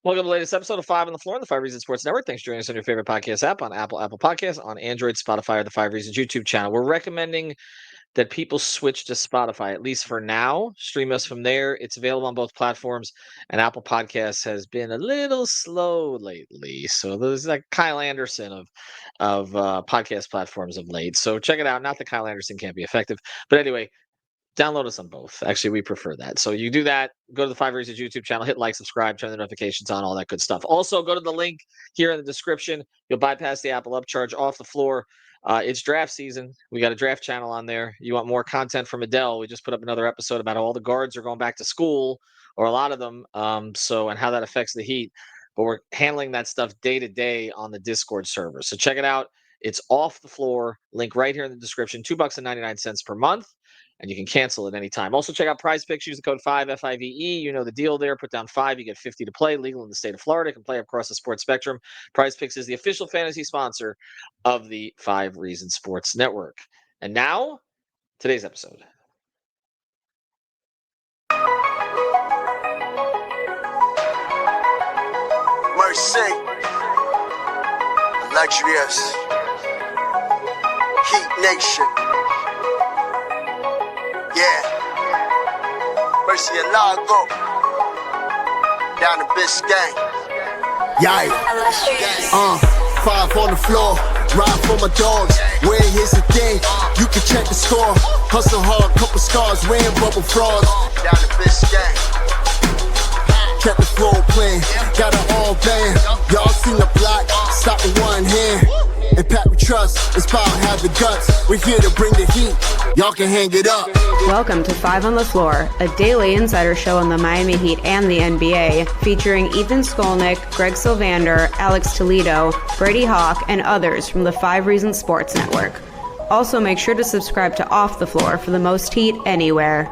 Welcome to the latest episode of Five on the Floor on the Five Reasons Sports Network. Thanks for joining us on your favorite podcast app on Apple Podcasts, on Android, Spotify, or the Five Reasons YouTube channel. We're recommending that people switch to Spotify, at least for now. Stream us from there. It's available on both platforms, and Apple Podcasts has been a little slow lately. So there's like Kyle Anderson of podcast platforms of late. So check it out. Not that Kyle Anderson can't be effective, but anyway, download us on both. Actually, we prefer that. So you do that, go to the Five Reasons YouTube channel, hit like, subscribe, turn the notifications on, all that good stuff. Also, go to the link here in the description. You'll bypass the Apple upcharge off the floor. It's draft season. We got a draft channel on there. You want more content from Adele? We just put up another episode about how all the guards are going back to school, or a lot of them. And how that affects the Heat. But we're handling that stuff day to day on the Discord server. So check it out. It's off the floor. Link right here in the description. $2.99 per month. And you can cancel at any time. Also, check out Prize Picks. Use the code 5 FIVE. You know the deal there. Put down 5, you get 50 to play. Legal in the state of Florida. You can play across the sports spectrum. Prize Picks is the official fantasy sponsor of the Five Reasons Sports Network. And now, today's episode. Mercy, luxurious, Heat Nation. Yeah, Mercy and Lago, down to Biscayne. Yay, 5 on the floor, ride for my dogs. Where here's the thing, you can check the score. Hustle hard, couple scars, wearing bubble frauds. Down to Biscayne. Kept the floor playing, got it all banned. Y'all seen the block, stop with one hand. And Pat we trust, Inspire have the guts. We're here to bring the heat, y'all can hang it up. Welcome to Five on the Floor, a daily insider show on the Miami Heat and the NBA, featuring Ethan Skolnick, Greg Sylvander, Alex Toledo, Brady Hawk, and others from the Five Reasons Sports Network. Also make sure to subscribe to Off the Floor for the most heat anywhere.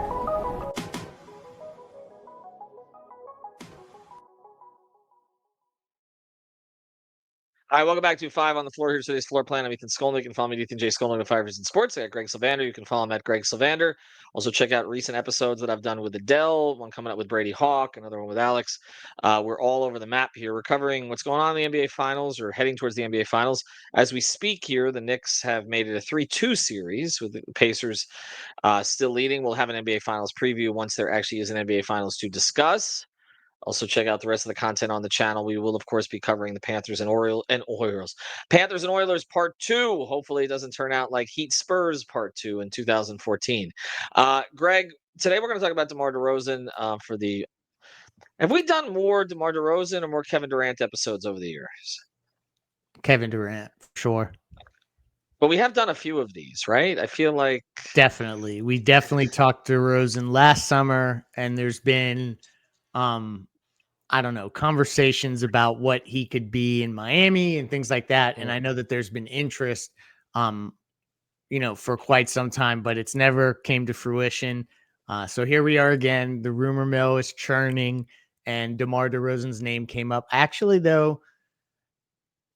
All right, welcome back to Five on the Floor. Here's today's floor plan. I'm Ethan Skolnick. You can follow me at Ethan J. Skolnick at Five Reasons Sports. I got Greg Sylvander. You can follow him at Greg Sylvander. Also, check out recent episodes that I've done with Adele, one coming up with Brady Hawk, another one with Alex. We're all over the map here. We're covering what's going on in the NBA Finals, or heading towards the NBA Finals. As we speak here, the Knicks have made it a 3-2 series with the Pacers still leading. We'll have an NBA Finals preview once there actually is an NBA Finals to discuss. Also, check out the rest of the content on the channel. We will, of course, be covering the Panthers and Orioles. Panthers and Oilers Part 2. Hopefully, it doesn't turn out like Heat Spurs Part 2 in 2014. Greg, today we're going to talk about DeMar DeRozan for the... Have we done more DeMar DeRozan or more Kevin Durant episodes over the years? Kevin Durant, sure. But we have done a few of these, right? I feel like... Definitely. We definitely talked to DeRozan last summer, and there's been... I don't know, conversations about what he could be in Miami and things like that. And I know that there's been interest, for quite some time, but it's never came to fruition. So here we are again. The rumor mill is churning, and DeMar DeRozan's name came up. Actually, though,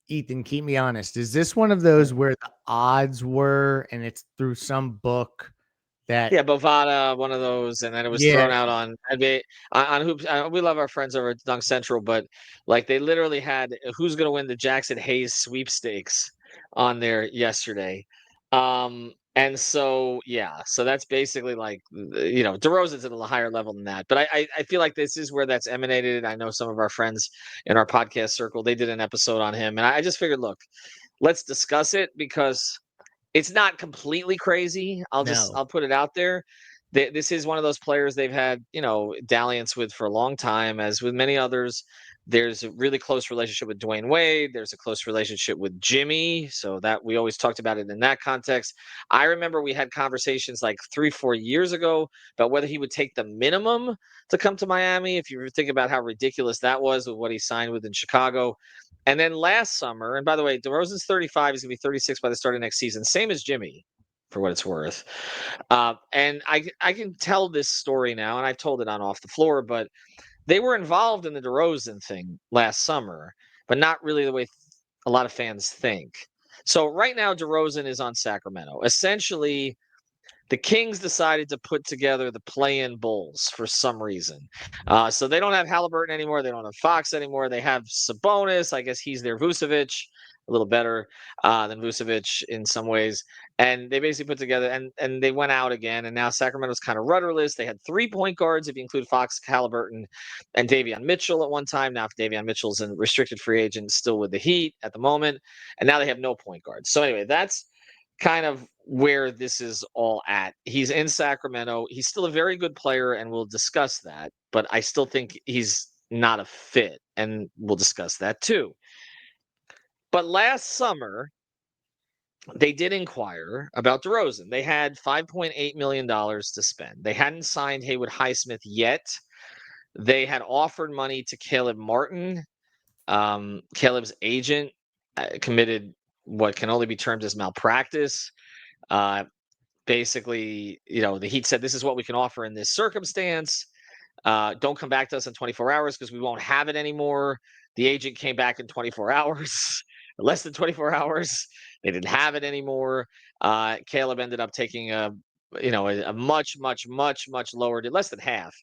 Ethan, keep me honest. Is this one of those where the odds were, and it's through some book? Bovada, one of those, and then it was thrown out on NBA on hoops. We love our friends over at Dunk Central, but like they literally had who's going to win the Jackson Hayes sweepstakes on there yesterday, and so that's basically like DeRozan's at a higher level than that. But I feel like this is where that's emanated. I know some of our friends in our podcast circle, they did an episode on him, and I just figured, look, let's discuss it because it's not completely crazy. I'll put it out there. This is one of those players they've had, dalliance with for a long time. As with many others, there's a really close relationship with Dwayne Wade. There's a close relationship with Jimmy. So that we always talked about it in that context. I remember we had conversations like 3-4 years ago about whether he would take the minimum to come to Miami. If you think about how ridiculous that was with what he signed with in Chicago. And then last summer, and by the way, DeRozan's 35. He's going to be 36 by the start of next season. Same as Jimmy, for what it's worth. And I can tell this story now, and I've told it on Off the Floor, but they were involved in the DeRozan thing last summer, but not really the way a lot of fans think. So right now, DeRozan is on Sacramento. Essentially, the Kings decided to put together the play-in Bulls for some reason. So they don't have Halliburton anymore. They don't have Fox anymore. They have Sabonis. I guess he's their Vucevic, a little better than Vucevic in some ways. And they basically put together, and they went out again. And now Sacramento's kind of rudderless. They had 3 point guards, if you include Fox, Halliburton, and Davion Mitchell at one time. Now, if Davion Mitchell's a restricted free agent, still with the Heat at the moment. And now they have no point guards. So anyway, that's kind of where this is all at. He's in Sacramento. He's still a very good player, and we'll discuss that. But I still think he's not a fit, and we'll discuss that too. But last summer, they did inquire about DeRozan. They had $5.8 million to spend. They hadn't signed Haywood Highsmith yet. They had offered money to Caleb Martin. Caleb's agent committed what can only be termed as malpractice. Basically, the Heat said, this is what we can offer in this circumstance. Don't come back to us in 24 hours because we won't have it anymore. The agent came back in 24 hours, less than 24 hours. They didn't have it anymore. Caleb ended up taking a much lower, less than half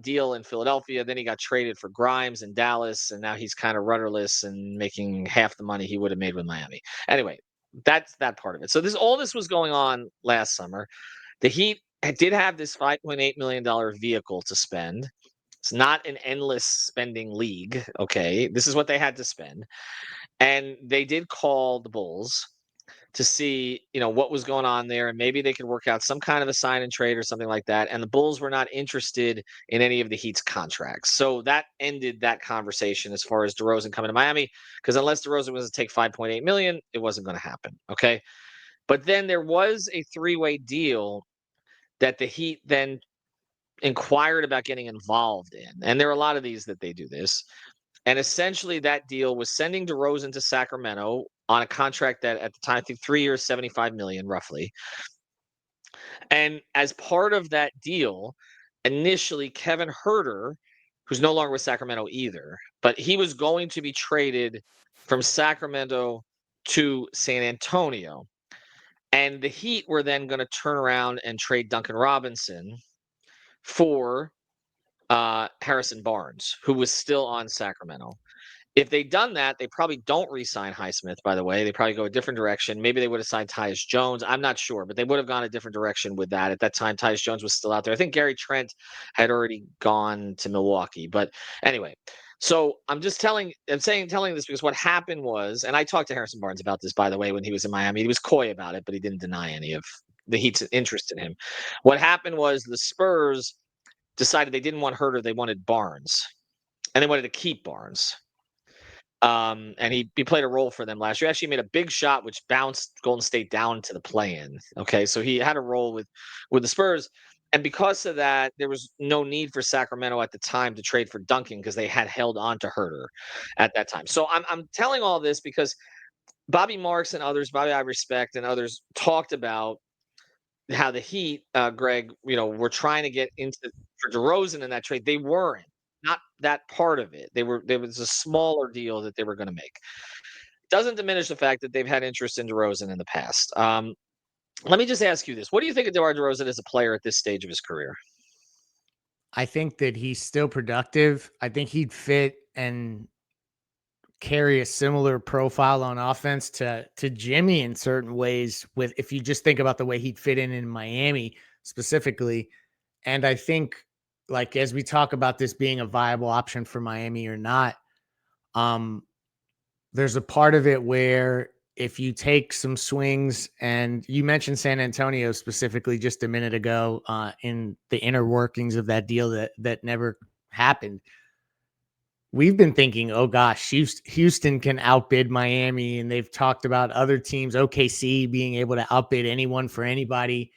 deal in Philadelphia. Then he got traded for Grimes in Dallas, and now he's kind of rudderless and making half the money he would have made with Miami. Anyway, that's that part of it. So all this was going on last summer. The Heat did have this $5.8 million vehicle to spend. It's not an endless spending league. Okay, this is what they had to spend, and they did call the Bulls to see, what was going on there, and maybe they could work out some kind of a sign and trade or something like that. And the Bulls were not interested in any of the Heat's contracts. So that ended that conversation as far as DeRozan coming to Miami, because unless DeRozan was to take $5.8 million, it wasn't going to happen. Okay. But then there was a 3-way deal that the Heat then inquired about getting involved in. And there are a lot of these that they do this. And essentially that deal was sending DeRozan to Sacramento on a contract that at the time, I think 3 years, $75 million roughly. And as part of that deal, initially Kevin Huerter, who's no longer with Sacramento either, but he was going to be traded from Sacramento to San Antonio. And the Heat were then going to turn around and trade Duncan Robinson for Harrison Barnes, who was still on Sacramento. If they'd done that, they probably don't re-sign Highsmith, by the way. They probably go a different direction. Maybe they would have signed Tyus Jones. I'm not sure, but they would have gone a different direction with that. At that time, Tyus Jones was still out there. I think Gary Trent had already gone to Milwaukee. But anyway, so telling this because what happened was, and I talked to Harrison Barnes about this, by the way, when he was in Miami. He was coy about it, but he didn't deny any of the Heat's interest in him. What happened was the Spurs decided they didn't want Huerter, they wanted Barnes. And they wanted to keep Barnes. And he played a role for them last year. Actually made a big shot, which bounced Golden State down to the play-in. Okay, so he had a role with the Spurs. And because of that, there was no need for Sacramento at the time to trade for Duncan because they had held on to Huerter at that time. So I'm telling all this because Bobby Marks and others, Bobby I respect, and others talked about how the Heat, Greg, were trying to get for DeRozan in that trade. They weren't. Not that part of it. There was a smaller deal that they were going to make. Doesn't diminish the fact that they've had interest in DeRozan in the past. Let me just ask you this. What do you think of DeMar DeRozan as a player at this stage of his career? I think that he's still productive. I think he'd fit and carry a similar profile on offense to Jimmy in certain ways, with if you just think about the way he'd fit in Miami specifically. And I think, like, as we talk about this being a viable option for Miami or not, there's a part of it where if you take some swings, and you mentioned San Antonio specifically just a minute ago in the inner workings of that deal that never happened. We've been thinking, oh gosh, Houston can outbid Miami, and they've talked about other teams, OKC being able to outbid anyone for anybody.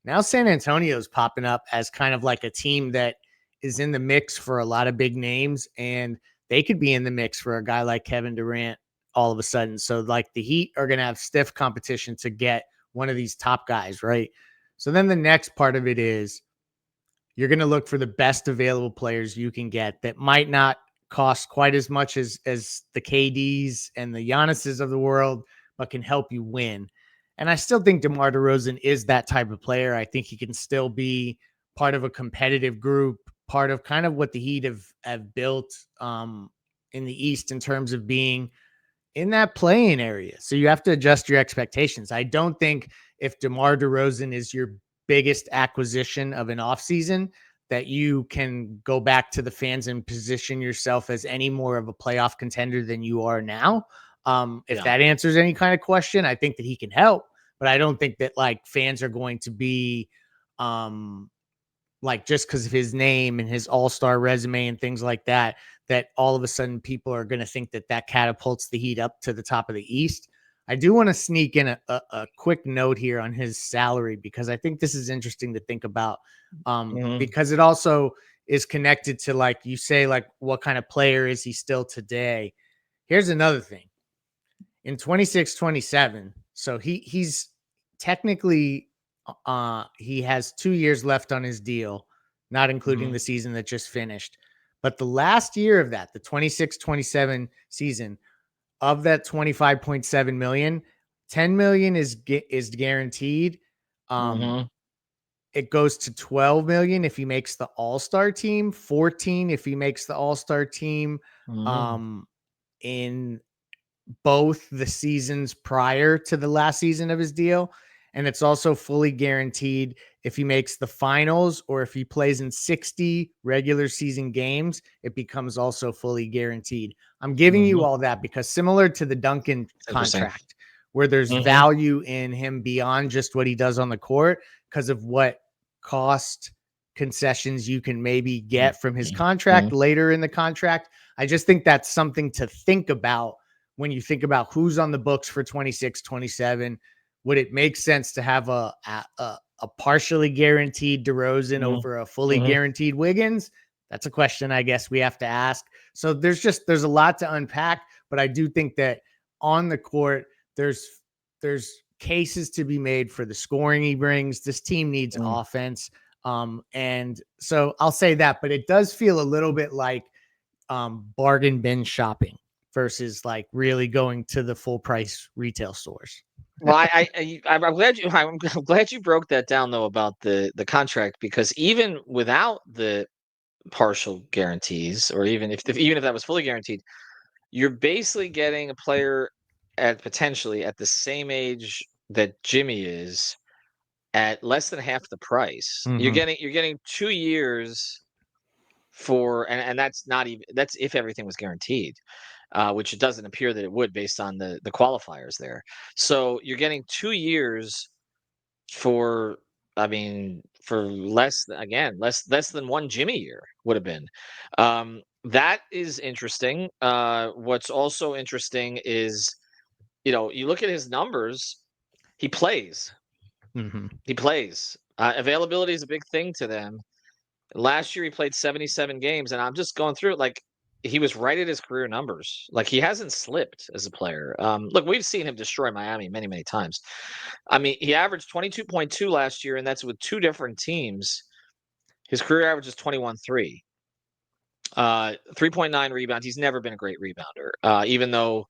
Now San Antonio's popping up as kind of like a team that is in the mix for a lot of big names, and they could be in the mix for a guy like Kevin Durant all of a sudden. So like the Heat are going to have stiff competition to get one of these top guys, right? So then the next part of it is you're going to look for the best available players you can get that might not cost quite as much as the KDs and the Giannis's of the world, but can help you win. And I still think DeMar DeRozan is that type of player. I think he can still be part of a competitive group, part of kind of what the Heat have built in the East in terms of being in that playing area. So you have to adjust your expectations. I don't think if DeMar DeRozan is your biggest acquisition of an offseason, that you can go back to the fans and position yourself as any more of a playoff contender than you are now. If that answers any kind of question, I think that he can help, but I don't think that like fans are going to be like just because of his name and his all-star resume and things like that, that all of a sudden people are going to think that that catapults the Heat up to the top of the East. I do want to sneak in a quick note here on his salary, because I think this is interesting to think about because it also is connected to, like you say, like what kind of player is he still today? Here's another thing. In 26-27, so he's technically he has 2 years left on his deal, not including the season that just finished. But the last year of that, the 26-27 season, of that 25.7 million, 10 million is guaranteed. It goes to 12 million if he makes the All-Star team, 14 if he makes the All-Star team in both the seasons prior to the last season of his deal. And it's also fully guaranteed if he makes the finals, or if he plays in 60 regular season games, it becomes also fully guaranteed. I'm giving you all that because, similar to the Duncan contract, where there's value in him beyond just what he does on the court because of what cost concessions you can maybe get from his contract later in the contract. I just think that's something to think about when you think about who's on the books for 26-27. Would it make sense to have a partially guaranteed DeRozan over a fully guaranteed Wiggins? That's a question I guess we have to ask. So there's a lot to unpack, but I do think that on the court, there's cases to be made for the scoring he brings. This team needs offense. And so I'll say that, but it does feel a little bit like bargain bin shopping versus like really going to the full price retail stores. Well, I'm glad you broke that down though about the contract, because even without the partial guarantees, or even if that was fully guaranteed, you're basically getting a player potentially at the same age that Jimmy is, at less than half the price. You're getting 2 years for, and that's if everything was guaranteed. Which it doesn't appear that it would based on the qualifiers there. So you're getting 2 years for less than one Jimmy year would have been. That is interesting. What's also interesting is, you look at his numbers, he plays. He plays. Availability is a big thing to them. Last year he played 77 games, and I'm just going through it, like, he was right at his career numbers. Like, he hasn't slipped as a player. Look, we've seen him destroy Miami many, many times. He averaged 22.2 last year, and that's with 2 different teams. His career average is 21.3. 3.9 rebounds. He's never been a great rebounder, even though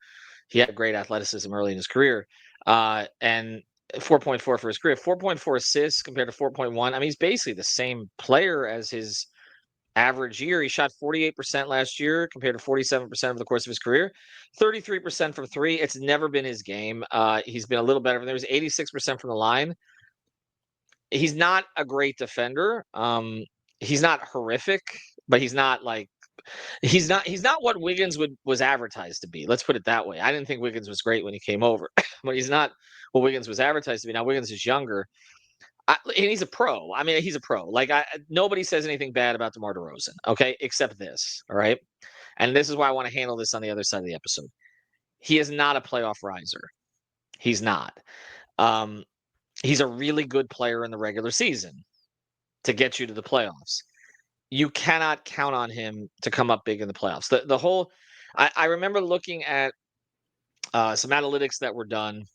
he had great athleticism early in his career. And 4.4 for his career. 4.4 assists compared to 4.1. He's basically the same player as his average year. He shot 48% last year compared to 47% over the course of his career. 33% from 3. It's never been his game. He's been a little better. There was 86% from the line. He's not a great defender. He's not horrific, but he's not what Wiggins was advertised to be. Let's put it that way. I didn't think Wiggins was great when he came over, but he's not what Wiggins was advertised to be. Now Wiggins is younger. And he's a pro. He's a pro. Like, nobody says anything bad about DeMar DeRozan, okay, except this, all right? And this is why I want to handle this on the other side of the episode. He is not a playoff riser. He's not. He's a really good player in the regular season to get you to the playoffs. You cannot count on him to come up big in the playoffs. I remember looking at some analytics that were done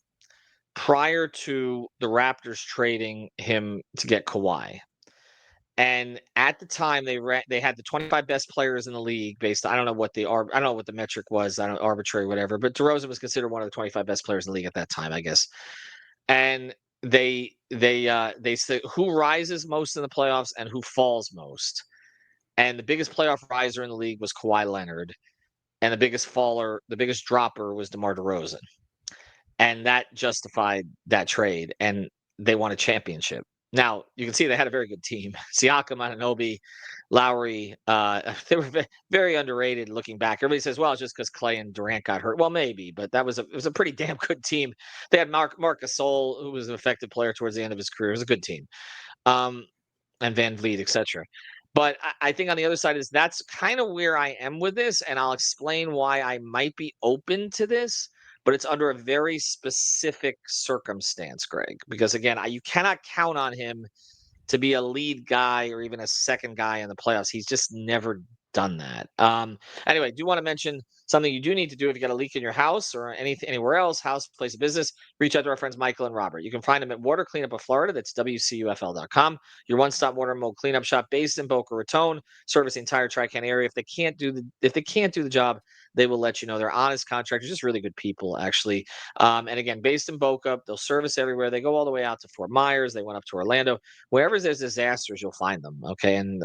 prior to the Raptors trading him to get Kawhi. And at the time, they had the 25 best players in the league based. I don't know what the metric was. I don't arbitrary, whatever. But DeRozan was considered one of the 25 best players in the league at that time, I guess. and they say who rises most in the playoffs and who falls most. And the biggest playoff riser in the league was Kawhi Leonard, and the biggest dropper was DeMar DeRozan. And that justified that trade, and they won a championship. Now, you can see they had a very good team. Siakam, Anunoby, Lowry, they were very underrated looking back. Everybody says, well, it's just because Clay and Durant got hurt. Well, maybe, but it was a pretty damn good team. They had Marc Gasol, who was an effective player towards the end of his career. It was a good team. And Van Vliet, etc. But I think on the other side is that's kind of where I am with this, and I'll explain why I might be open to this, but it's under a very specific circumstance, Greg. Because again, you cannot count on him to be a lead guy or even a second guy in the playoffs. He's just never done that. Anyway, do want to mention something you do need to do if you got a leak in your house or anywhere else, house, place of business. Reach out to our friends Michael and Robert. You can find them at Water Cleanup of Florida. That's WCUFL.com. Your one-stop water and mold cleanup shop based in Boca Raton, service the entire Tri-County area. If they can't do the job, they will let you know. They're honest contractors, just really good people, actually. And again, based in Boca, they'll service everywhere. They go all the way out to Fort Myers. They went up to Orlando. Wherever there's disasters, you'll find them. Okay, and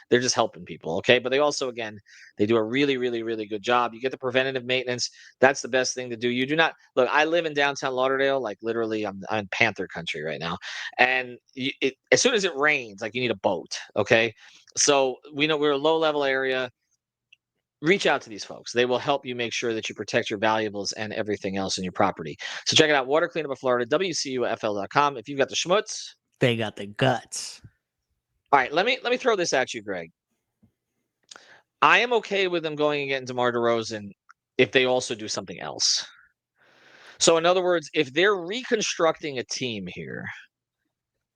they're just helping people. Okay, but they also, again, they do a really, really, really good job. You get the preventative maintenance. That's the best thing to do. You do not look. I live in downtown Lauderdale. Like literally, I'm in Panther country right now. And as soon as it rains, like you need a boat. Okay, so we know we're a low level area. Reach out to these folks. They will help you make sure that you protect your valuables and everything else in your property. So check it out. Water Cleanup of Florida, WCUFL.com. If you've got the schmutz, they got the guts. All right, let me throw this at you, Greg. I am okay with them going and getting DeMar DeRozan if they also do something else. So in other words, if they're reconstructing a team here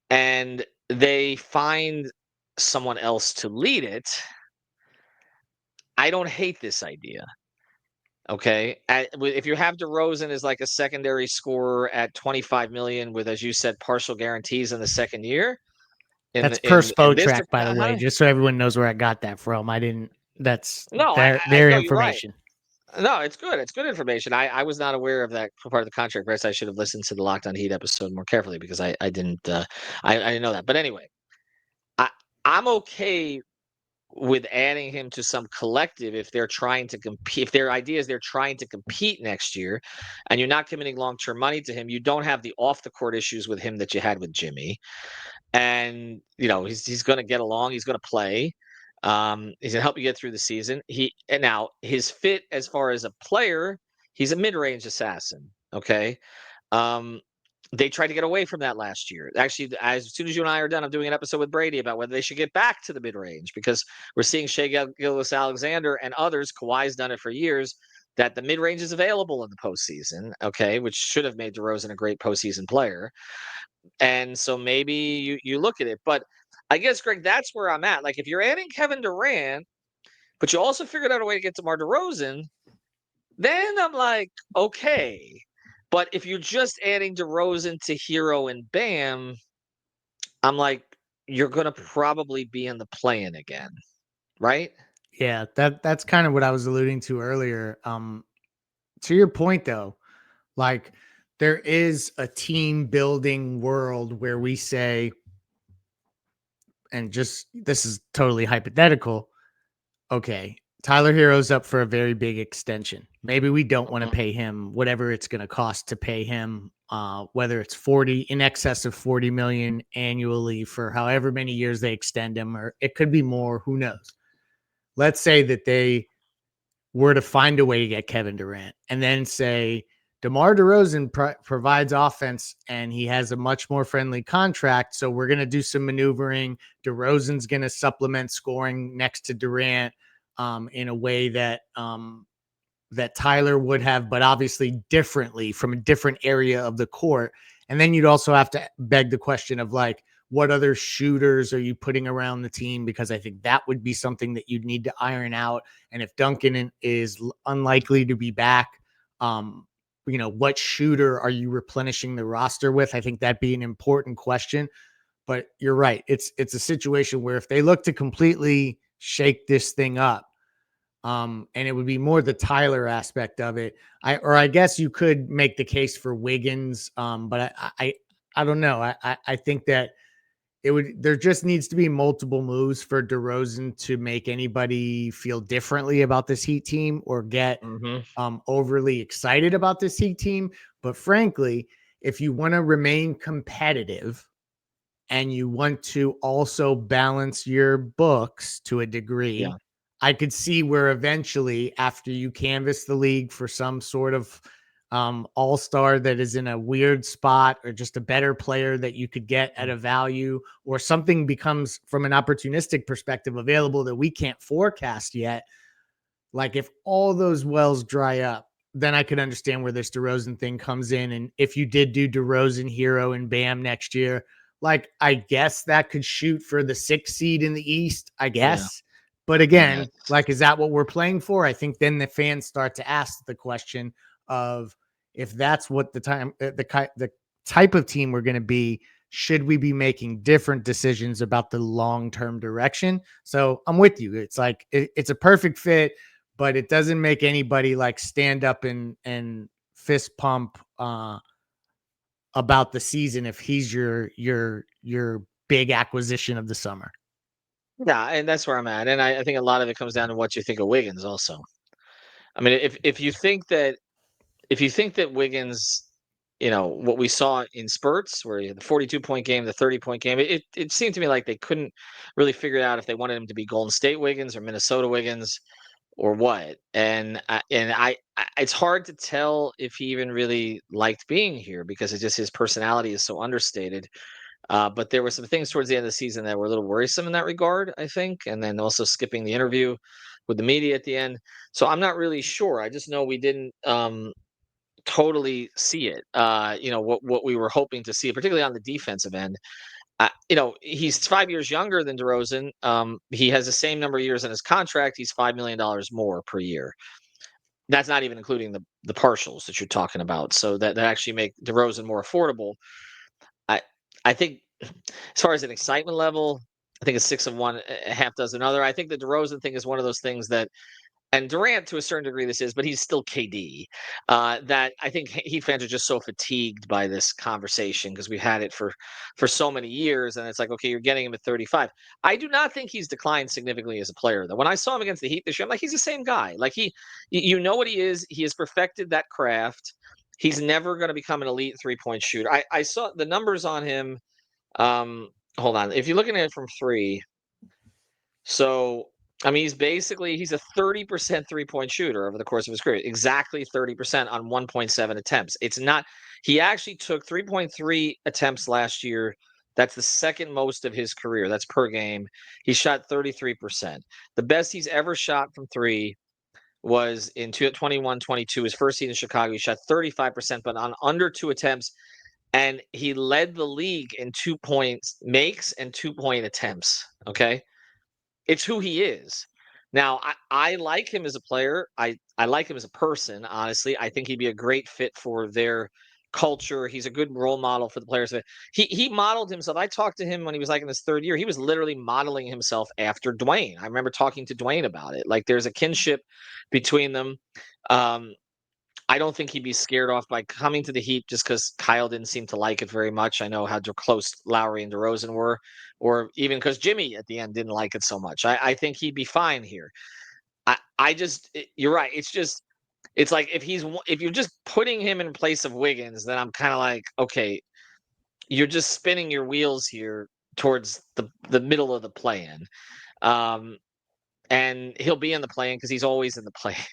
and they find someone else to lead it, I don't hate this idea. Okay, if you have DeRozan as like a secondary scorer at $25 million with, as you said, partial guarantees in the second year. That's per Spotrac, by the way, just so everyone knows where I got that from. I didn't. That's their information. No, it's good. It's good information. I was not aware of that part of the contract. Rest, I should have listened to the Locked On Heat episode more carefully because I didn't know that. But anyway, I'm okay with adding him to some collective if they're trying to compete. If their idea is they're trying to compete next year, and you're not committing long-term money to him, you don't have the off-the-court issues with him that you had with Jimmy. And he's going to get along. He's going to play. He's going to help you get through the season. Now his fit as far as a player, he's a mid-range assassin. Okay. They tried to get away from that last year. Actually, as soon as you and I are done, I'm doing an episode with Brady about whether they should get back to the mid-range because we're seeing Shai Gilgeous-Alexander and others. Kawhi's done it for years. That the mid-range is available in the postseason. Okay, which should have made DeRozan a great postseason player. And so maybe you look at it, but I guess, Greg, that's where I'm at. Like if you're adding Kevin Durant, but you also figured out a way to get DeMar DeRozan, then I'm like, okay. But if you're just adding DeRozan to Hero and Bam, I'm like, you're going to probably be in the play-in again, right? Yeah, that's kind of what I was alluding to earlier. To your point, though, like there is a team building world where we say, and just this is totally hypothetical. Okay, Tyler Hero's up for a very big extension. Maybe we don't want to pay him whatever it's going to cost to pay him, whether it's in excess of 40 million annually for however many years they extend him, or it could be more. Who knows? Let's say that they were to find a way to get Kevin Durant and then say DeMar DeRozan provides offense and he has a much more friendly contract. So we're going to do some maneuvering. DeRozan's going to supplement scoring next to Durant in a way that that Tyler would have, but obviously differently from a different area of the court. And then you'd also have to beg the question of like, what other shooters are you putting around the team? Because I think that would be something that you'd need to iron out. And if Duncan is unlikely to be back, what shooter are you replenishing the roster with? I think that'd be an important question. But you're right. It's a situation where if they look to completely shake this thing up, And it would be more the Tyler aspect of it. I guess you could make the case for Wiggins. But I don't know. I think that there just needs to be multiple moves for DeRozan to make anybody feel differently about this Heat team or get overly excited about this Heat team. But frankly, if you want to remain competitive and you want to also balance your books to a degree, I could see where eventually, after you canvass the league for some sort of all-star that is in a weird spot or just a better player that you could get at a value, or something becomes, from an opportunistic perspective, available that we can't forecast yet. Like, if all those wells dry up, then I could understand where this DeRozan thing comes in. And if you did do DeRozan, Hero, and Bam next year, like, I guess that could shoot for the 6th seed in the East, I guess. But again, like, is that what we're playing for? I think then the fans start to ask the question of, if that's what the type of team we're going to be, should we be making different decisions about the long-term direction? So I'm with you. It's like, it's a perfect fit, but it doesn't make anybody like stand up and fist pump about the season if he's your big acquisition of the summer. Yeah, and that's where I'm at. And I think a lot of it comes down to what you think of Wiggins also. I mean, if you think that Wiggins, what we saw in spurts where the 42-point game, the 30-point game, it seemed to me like they couldn't really figure out if they wanted him to be Golden State Wiggins or Minnesota Wiggins or what. And it's hard to tell if he even really liked being here because it's just his personality is so understated. But there were some things towards the end of the season that were a little worrisome in that regard, I think. And then also skipping the interview with the media at the end. So I'm not really sure. I just know we didn't totally see it. What we were hoping to see, particularly on the defensive end. He's 5 years younger than DeRozan. He has the same number of years in his contract. He's $5 million more per year. That's not even including the partials that you're talking about. So that actually make DeRozan more affordable. I think as far as an excitement level, I think it's 6 of one, a half dozen other. I think the DeRozan thing is one of those things that, and Durant to a certain degree this is, but he's still KD. That I think Heat fans are just so fatigued by this conversation because we've had it for so many years, and it's like, okay, you're getting him at 35. I do not think he's declined significantly as a player, though. When I saw him against the Heat this year, I'm like, he's the same guy. Like you know what he is. He has perfected that craft. He's never going to become an elite 3-point shooter. I saw the numbers on him. Hold on. If you're looking at it from 3, so I mean, he's a 30% 3-point shooter over the course of his career. Exactly 30% on 1.7 attempts. It's not. He actually took 3.3 attempts last year. That's the second most of his career. That's per game. He shot 33%. The best he's ever shot from 3 was in 21-22, his first season in Chicago. He shot 35%, but on under 2 attempts. And he led the league in 2-point makes and 2-point attempts. Okay. It's who he is. Now, I like him as a player. I like him as a person, honestly. I think he'd be a great fit for their culture. He's a good role model for the players. He modeled himself. I talked to him when he was like in his 3rd year. He was literally modeling himself after Dwayne. I remember talking to Dwayne about it. Like, there's a kinship between them. I don't think he'd be scared off by coming to the Heat just because Kyle didn't seem to like it very much. I know how close Lowry and DeRozan were, or even because Jimmy at the end didn't like it so much. I think he'd be fine here. You're right. It's like if you're just putting him in place of Wiggins, then I'm kind of like, okay, you're just spinning your wheels here towards the middle of the play-in. And he'll be in the play-in because he's always in the play-in.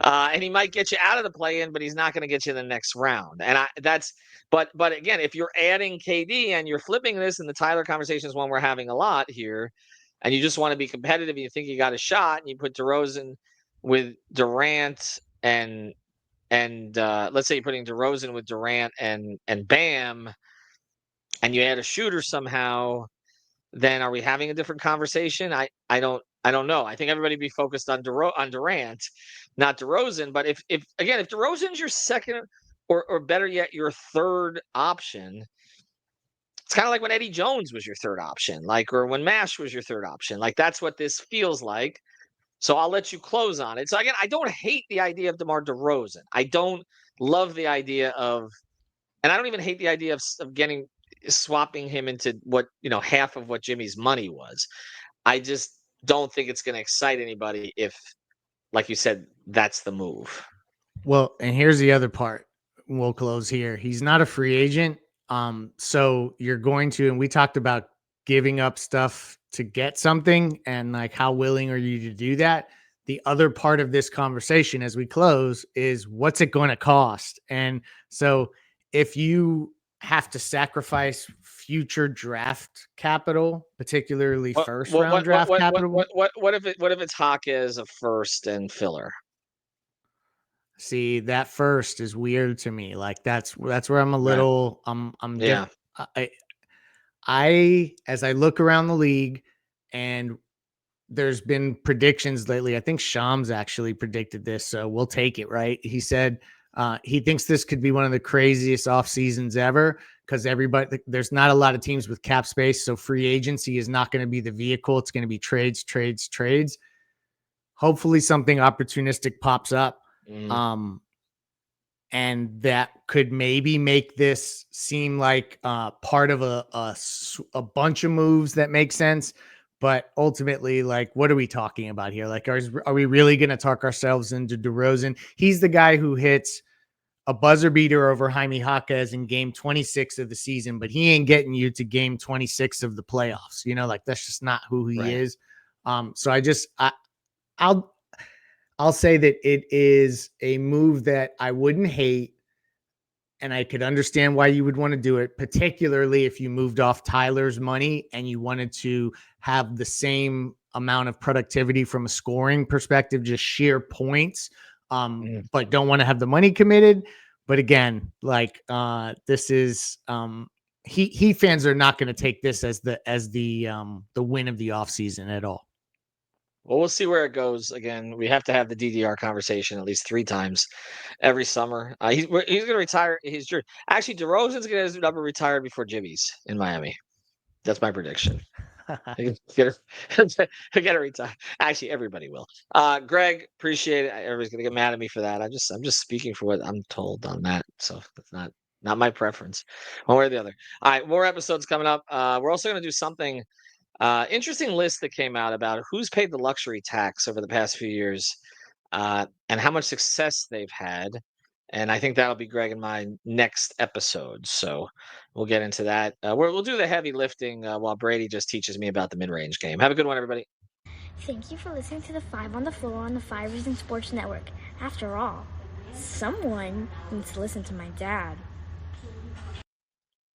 And he might get you out of the play-in, but he's not going to get you in the next round. And but again, if you're adding KD and you're flipping this, and the Tyler conversation is one we're having a lot here, and you just want to be competitive and you think you got a shot, and you put DeRozan with Durant and let's say you're putting DeRozan with Durant and Bam, and you add a shooter somehow, then are we having a different conversation? I don't know. I think everybody be focused on Durant, not DeRozan. But if DeRozan's your second or better yet, your third option, it's kind of like when Eddie Jones was your third option, or when MASH was your third option. Like, that's what this feels like. So I'll let you close on it. So again, I don't hate the idea of DeMar DeRozan. I don't love the idea of, and I don't even hate the idea of swapping him into what, half of what Jimmy's money was. I just don't think it's going to excite anybody if, like you said, that's the move. Well, and here's the other part. We'll close here. He's not a free agent. So you're going to, and we talked about giving up stuff to get something, and like, how willing are you to do that? The other part of this conversation as we close is, what's it going to cost? And so if you have to sacrifice future draft capital, particularly first round draft capital. What if it's Hawkes a first and filler? See, that first is weird to me. Like that's where I'm a little, yeah. I as I look around the league, and there's been predictions lately. I think Shams actually predicted this, so we'll take it, right? He said he thinks this could be one of the craziest off seasons ever, because there's not a lot of teams with cap space, so free agency is not going to be the vehicle. It's going to be trades. Hopefully something opportunistic pops up. And that could maybe make this seem like part of a bunch of moves that make sense. But ultimately, like, what are we talking about here? Like, are we really going to talk ourselves into DeRozan? He's the guy who hits a buzzer beater over Jaime Jaquez in game 26 of the season, but he ain't getting you to game 26 of the playoffs. Like, that's just not who he is. So I'll say that it is a move that I wouldn't hate, and I could understand why you would want to do it, particularly if you moved off Tyler's money and you wanted to have the same amount of productivity from a scoring perspective, just sheer points, but don't want to have the money committed. But again, like this is Heat fans are not going to take this as the win of the offseason at all. Well, we'll see where it goes. Again, we have to have the DDR conversation at least 3 times every summer. He's going to retire. Actually, DeRozan's going to have his number retired before Jimmy's in Miami. That's my prediction. Get it retired. Actually, everybody will. Greg, appreciate it. Everybody's going to get mad at me for that. I'm just speaking for what I'm told on that. So that's not my preference, one way or the other. All right, more episodes coming up. We're also going to do something. Interesting list that came out about who's paid the luxury tax over the past few years, and how much success they've had. And I think that'll be Greg and my next episode. So we'll get into that. We'll do the heavy lifting while Brady just teaches me about the mid-range game. Have a good one, everybody. Thank you for listening to the 5 on the Floor on the 5 Reasons Sports Network. After all, someone needs to listen to my dad.